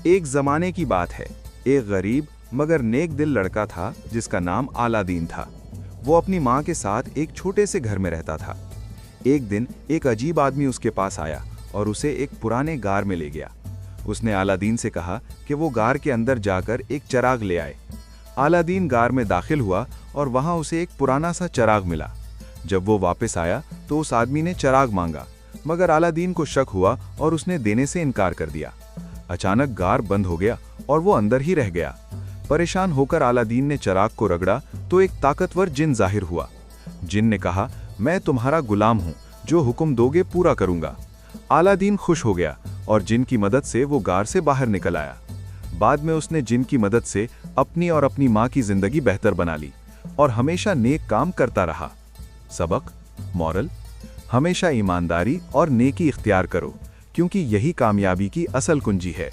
एक जमाने की बात है। एक गरीब मगर नेक दिल लड़का था जिसका नाम अलादीन था। वो अपनी माँ के साथ एक छोटे से घर में रहता था। एक दिन एक अजीब आदमी उसके पास आया और उसे एक पुराने गार में ले गया। उसने अलादीन से कहा कि वो गार के अंदर जाकर एक चराग ले आए। अलादीन गार में दाखिल हुआ और वहां उसे एक पुराना सा चराग मिला। जब वो वापस आया तो उस आदमी ने चराग मांगा, मगर अलादीन को शक हुआ और उसने देने से इनकार कर दिया। अचानक गार बंद हो गया और वो अंदर ही रह गया। परेशान होकर अलादीन ने चराग को रगड़ा तो एक ताकतवर जिन जाहिर हुआ। जिन ने कहा, मैं तुम्हारा गुलाम हूं, जो हुक्म दोगे पूरा करूंगा। अलादीन खुश हो गया और जिन की मदद से वो गार से बाहर निकल आया। बाद में उसने जिन की मदद से अपनी और अपनी माँ की जिंदगी बेहतर बना ली और हमेशा नेक काम करता रहा। सबक, मॉरल, हमेशा ईमानदारी और नेकी इख्तियार करो, क्योंकि यही कामयाबी की असल कुंजी है।